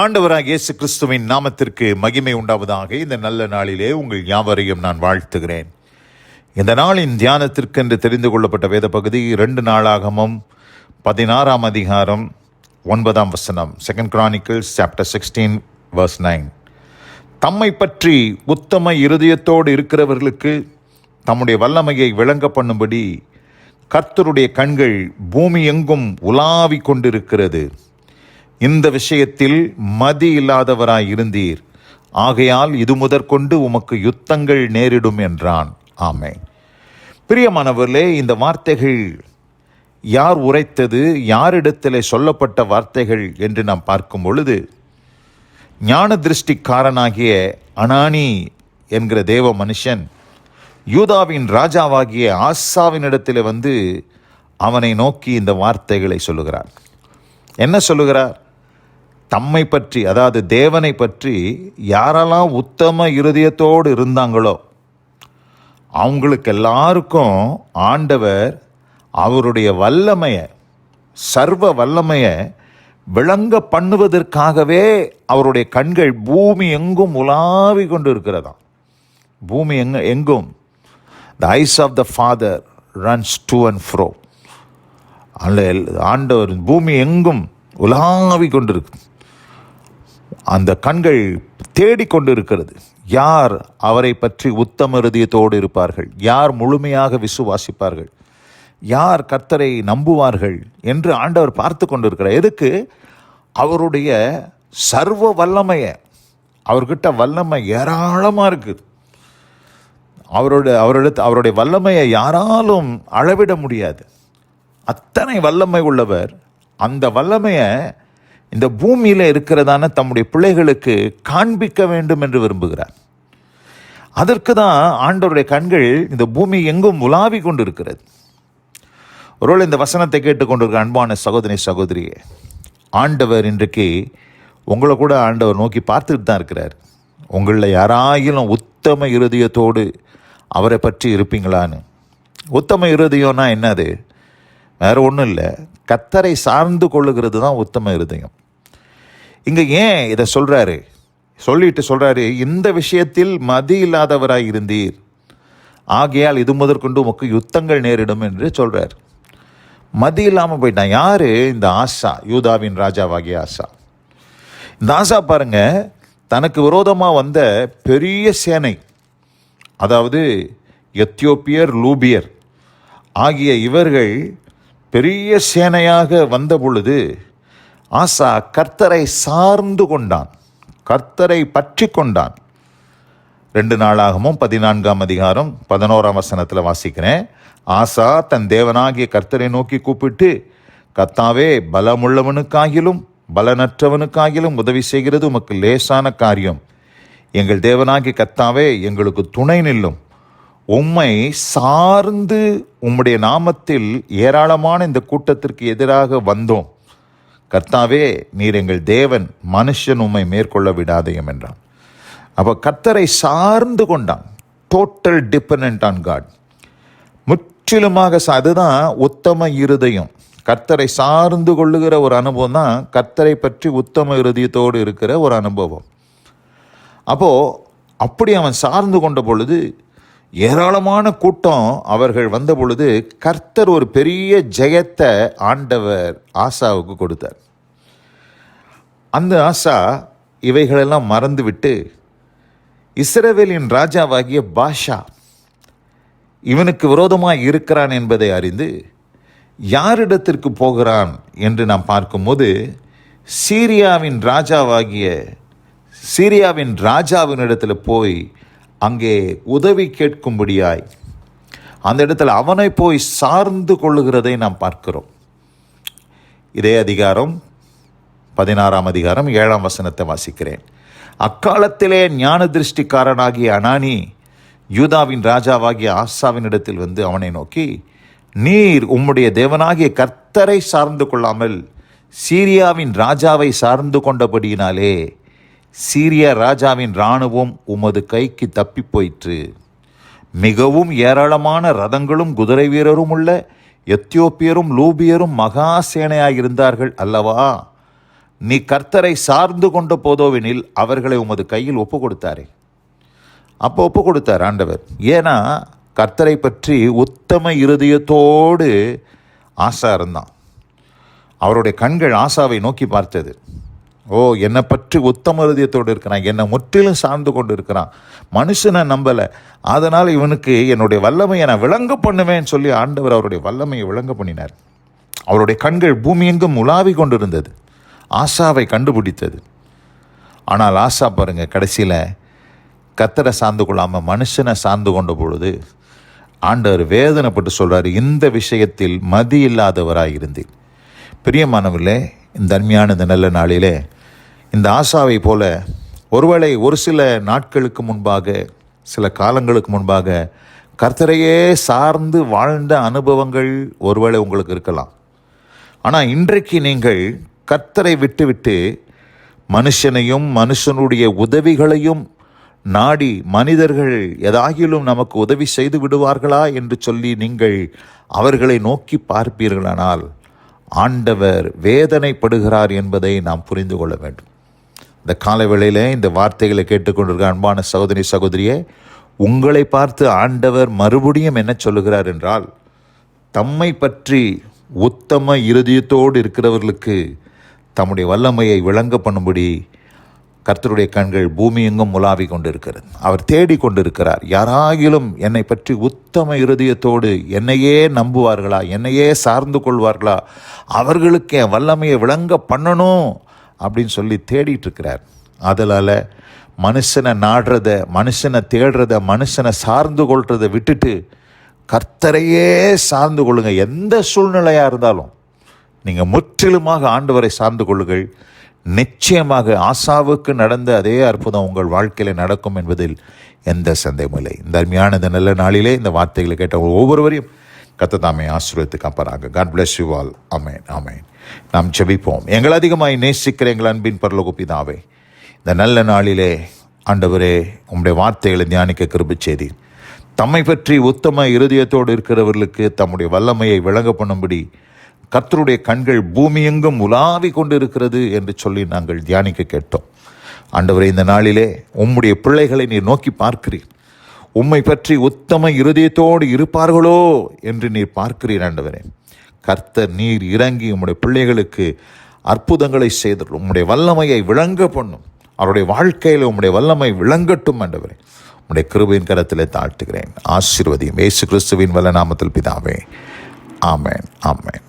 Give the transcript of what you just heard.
ஆண்டவராகிய இயேசு கிறிஸ்துவின் நாமத்திற்கு மகிமை உண்டாவதாக. இந்த நல்ல நாளிலே உங்கள் யாவரையும் நான் வாழ்த்துகிறேன். இந்த நாளின் தியானத்திற்கென்று தெரிந்து கொள்ளப்பட்ட வேத பகுதி 2 நாளாகமம் 16 அதிகாரம் 9 வசனம். 2 Chronicles chapter 16 verse 9. தம்மை பற்றி உத்தம இருதயத்தோடு இருக்கிறவர்களுக்கு தம்முடைய வல்லமையை விளங்க பண்ணும்படி கர்த்தருடைய கண்கள் பூமி எங்கும் உலாவிக் கொண்டிருக்கிறது. இந்த விஷயத்தில் மதி இல்லாதவராய் இருந்தீர், ஆகையால் இது முதற்கொண்டு உமக்கு யுத்தங்கள் நேரிடும் என்றான். ஆமென். பிரியமானவர்களே, இந்த வார்த்தைகள் யார் உரைத்தது, யாரிடத்திலே சொல்லப்பட்ட வார்த்தைகள் என்று நாம் பார்க்கும் பொழுது, ஞான திருஷ்டிக்காரனாகிய அனானி என்கிற தேவ மனுஷன் யூதாவின் ராஜாவாகிய ஆசாவினிடத்தில் வந்து அவனை நோக்கி இந்த வார்த்தைகளை சொல்லுகிறார். என்ன சொல்லுகிறார்? தம்மை பற்றி, அதாவது தேவனை பற்றி யாரெல்லாம் உத்தம இருதயத்தோடு இருந்தாங்களோ அவங்களுக்கு எல்லாருக்கும் ஆண்டவர் அவருடைய வல்லமையை, சர்வ வல்லமையை விளங்க பண்ணுவதற்காகவே அவருடைய கண்கள் பூமி எங்கும் உலாவி கொண்டு இருக்கிறதாம். பூமி எங்கும் the eyes of the Father runs to and fro. ஆண்டவர் பூமி எங்கும் உலாவி கொண்டிருக்கு. அந்த கண்கள் தேடிக்கொண்டு இருக்கிறது. யார் அவரை பற்றி உத்தம இருதயத்தோடு இருப்பார்கள், யார் முழுமையாக விசுவாசிப்பார்கள், யார் கர்த்தரை நம்புவார்கள் என்று ஆண்டவர் பார்த்து கொண்டிருக்கிறார். எதுக்கு? அவருடைய சர்வ வல்லமையை, அவர்கிட்ட வல்லமை ஏராளமாக இருக்குது. அவருடைய வல்லமையை யாராலும் அளவிட முடியாது. அத்தனை வல்லமை உள்ளவர். அந்த வல்லமையை இந்த பூமியில் இருக்கிறதான தம்முடைய பிள்ளைகளுக்கு காண்பிக்க வேண்டும் என்று விரும்புகிறார். அதற்கு தான் ஆண்டவருடைய கண்கள் இந்த பூமி எங்கும் உலாவி கொண்டு இருக்கிறது. ஒருவேளை இந்த வசனத்தை கேட்டுக்கொண்டிருக்கிற அன்பான சகோதரி சகோதரியே, ஆண்டவர் இன்றைக்கு உங்களை கூட ஆண்டவர் நோக்கி பார்த்துட்டு தான் இருக்கிறார். உங்களில் யாராயிலும் உத்தம இருதயத்தோடு அவரை பற்றி இருப்பீங்களான்னு. உத்தம இருதயம்னா என்னது? வேறு ஒன்றும் இல்லை, கர்த்தரை சார்ந்து கொள்ளுகிறது தான் உத்தம இருதயம். இங்கே ஏன் இதை சொல்கிறாரு? சொல்கிறாரு, இந்த விஷயத்தில் மதி இல்லாதவராய் இருந்தீர், ஆகையால் இது முதற்கொண்டு உமக்கு யுத்தங்கள் நேரிடும் என்று சொல்கிறார். மதி இல்லாமல் போயிட்டான். யார்? இந்த ஆசா, யூதாவின் ராஜாவாகிய ஆசா. இந்த ஆசா பாருங்க, தனக்கு விரோதமாக வந்த பெரிய சேனை, அதாவது எத்தியோப்பியர், லூபியர் ஆகிய இவர்கள் பெரிய சேனையாக வந்த பொழுது ஆசா கர்த்தரை சார்ந்து கொண்டான், கர்த்தரை பற்றி கொண்டான். 2 நாளாகமும் 14 அதிகாரம் 11 வசனத்தில் வாசிக்கிறேன். ஆசா தன் தேவனாகிய கர்த்தரை நோக்கி கூப்பிட்டு, கர்த்தாவே, பலமுள்ளவனுக்காகிலும் பலனற்றவனுக்காகிலும் உதவி செய்கிறது உமக்கு லேசான காரியம். எங்கள் தேவனாகிய கர்த்தாவே, எங்களுக்கு துணை நில்லும். உம்மை சார்ந்து உம்முடைய நாமத்தில் ஏராளமான இந்த கூட்டத்திற்கு எதிராக வந்தோம். கர்த்தாவே, நீர் எங்கள் தேவன், மனுஷன் உம்மை மேற்கொள்ள விடாதேயும் என்றான். அப்போ கர்த்தரை சார்ந்து கொண்டான். Total dependent on God. முற்றிலுமாக அதுதான் உத்தம இருதயம். கர்த்தரை சார்ந்து கொள்ளுகிற ஒரு அனுபவம் தான் கர்த்தரை பற்றி உத்தம இருதயத்தோடு இருக்கிற ஒரு அனுபவம். அப்போது அப்படி அவன் சார்ந்து கொண்ட பொழுது ஏராளமான கூட்டம் அவர்கள் வந்த பொழுது கர்த்தர் ஒரு பெரிய ஜெயத்தை ஆண்டவர் ஆசாவுக்கு கொடுத்தார். அந்த ஆசா இவைகளெல்லாம் மறந்துவிட்டு இஸ்ரவேலின் ராஜாவாகிய பாஷா இவனுக்கு விரோதமாக இருக்கிறான் என்பதை அறிந்து யாரிடத்திற்கு போகிறான் என்று நாம் பார்க்கும்போது சீரியாவின் ராஜாவினிடத்தில் போய் அங்கே உதவி கேட்கும்படியாய் அந்த இடத்துல அவனை போய் சார்ந்து கொள்ளுகிறதை நாம் பார்க்கிறோம். இதே அதிகாரம் 16 அதிகாரம் 7 வசனத்தை வாசிக்கிறேன். அக்காலத்திலே ஞான திருஷ்டிக்காரனாகிய அனானி யூதாவின் ராஜாவாகிய ஆசாவினிடத்தில் வந்து அவனை நோக்கி, நீர் உம்முடைய தேவனாகிய கர்த்தரை சார்ந்து கொள்ளாமல் சீரியாவின் ராஜாவை சார்ந்து கொண்டபடியினாலே சீரிய ராஜாவின் இராணுவம் உமது கைக்கு தப்பி போயிற்று. மிகவும் ஏராளமான ரதங்களும் குதிரை வீரரும் உள்ள எத்தியோப்பியரும் லூபியரும் மகா சேனையாயிருந்தார்கள் அல்லவா? நீ கர்த்தரை சார்ந்து கொண்ட போதோவெனில் அவர்களை உமது கையில் ஒப்பு கொடுத்தாரே. அப்போ ஒப்பு கொடுத்தார் ஆண்டவர். ஏன்னா கர்த்தரை பற்றி உத்தம இருதயத்தோடு ஆசா இருந்தான். அவருடைய கண்கள் ஆசாவை நோக்கி பார்த்தது. என்னை பற்றி உத்தம இருதயத்தோடு இருக்கிறான், என்னை முற்றிலும் சார்ந்து கொண்டு இருக்கிறான், மனுஷனை நம்பலை, அதனால் இவனுக்கு என்னுடைய வல்லமையை நான் விளங்க பண்ணுவேன்னு சொல்லி ஆண்டவர் அவருடைய வல்லமையை விளங்க பண்ணினார். அவருடைய கண்கள் பூமி எங்கும் உலாவி கொண்டு இருந்தது, ஆசாவை கண்டுபிடித்தது. ஆனால் ஆசா பாருங்க, கடைசியில் கர்த்தரை சார்ந்து கொள்ளாமல் மனுஷனை சார்ந்து கொண்ட பொழுது ஆண்டவர் வேதனைப்பட்டு சொல்கிறார், இந்த விஷயத்தில் மதி இல்லாதவராக இருந்தேன். பிரியமானவர்களே, இந்த அருமையான இந்த நல்ல நாளிலே இந்த ஆசாவை போல ஒருவேளை ஒரு சில நாட்களுக்கு முன்பாக, சில காலங்களுக்கு முன்பாக கர்த்தரையே சார்ந்து வாழ்ந்த அனுபவங்கள் ஒருவேளை உங்களுக்கு இருக்கலாம். ஆனால் இன்றைக்கு நீங்கள் கர்த்தரை விட்டுவிட்டு மனுஷனையும் மனுஷனுடைய உதவிகளையும் நாடி, மனிதர்கள் எதாகிலும் நமக்கு உதவி செய்து விடுவார்களா என்று சொல்லி நீங்கள் அவர்களை நோக்கி பார்ப்பீர்களானால் ஆண்டவர் வேதனைப்படுகிறார் என்பதை நாம் புரிந்து கொள்ள வேண்டும். இந்த காலை வேளையில் இந்த வார்த்தைகளை கேட்டுக்கொண்டிருக்க அன்பான சகோதரி சகோதரியே, உங்களை பார்த்து ஆண்டவர் மறுபடியும் என்ன சொல்லுகிறார் என்றால், தம்மை பற்றி உத்தம இருதயத்தோடு இருக்கிறவர்களுக்கு தம்முடைய வல்லமையை விளங்க பண்ணும்படி கர்த்தருடைய கண்கள் பூமி எங்கும் உலாவி கொண்டிருக்கிறது. அவர் தேடி கொண்டிருக்கிறார். யாராகிலும் என்னை பற்றி உத்தம இருதயத்தோடு என்னையே நம்புவார்களா, என்னையே சார்ந்து கொள்வார்களா, அவர்களுக்கு என் வல்லமையை விளங்க பண்ணணும் அப்படின்னு சொல்லி தேடிட்டு இருக்கிறார். அதனால் மனுஷனை நாடுறத, மனுஷனை தேடுறத, மனுஷனை சார்ந்து கொள்றதை விட்டுட்டு கர்த்தரையே சார்ந்து கொள்ளுங்க. எந்த சூழ்நிலையாக இருந்தாலும் நீங்கள் முற்றிலுமாக ஆண்டவரை சார்ந்து கொள்ளுங்கள். நிச்சயமாக ஆசாவுக்கு நடந்த அதே அற்புதம் உங்கள் வாழ்க்கையில் நடக்கும் என்பதில் எந்த சந்தேகமில்லை. இந்த அருமையான இந்த நல்ல நாளிலே இந்த வார்த்தைகளை கேட்ட ஒவ்வொருவரையும் கர்த்தர் தாமே ஆசீர்வதித்து காப்பாராக. God bless you all. ஆமென், ஆமென். நாம் ஜெபிப்போம். எங்கள் அதிகமாய் நேசிக்கிற எங்கள் அன்பின் பரலோக பிதாவே, இந்த நல்ல நாளிலே ஆண்டவரே உம்முடைய வார்த்தைகளை தியானிக்க கிருபை செய்தீர். தம்மை பற்றி உத்தம இருதயத்தோடு இருக்கிறவர்களுக்கு தம்முடைய வல்லமையை விளங்க பண்ணும்படி கர்த்தருடைய கண்கள் பூமி எங்கும் உலாவி கொண்டு இருக்கிறது என்று சொல்லி நாங்கள் தியானிக்க கேட்டோம். ஆண்டவரே, இந்த நாளிலே உம்முடைய பிள்ளைகளை நீர் நோக்கி பார்க்கிறீர். உம்மை பற்றி உத்தம இருதயத்தோடு இருப்பார்களோ என்று நீர் பார்க்கிறீர். ஆண்டவரே, கர்த்தர் நீர் இறங்கி உம்முடைய பிள்ளைகளுக்கு அற்புதங்களை செய்து உம்முடைய வல்லமையை விளங்க பண்ணும். அவருடைய வாழ்க்கையில் உம்முடைய வல்லமை விளங்கட்டும். ஆண்டவரே, உம்முடைய கிருபையின் கரத்திலே தாழ்த்துகிறேன். ஆசீர்வதியும். இயேசு கிறிஸ்துவின் வல்ல நாமத்தில் பிதாவே. ஆமென், ஆமென்.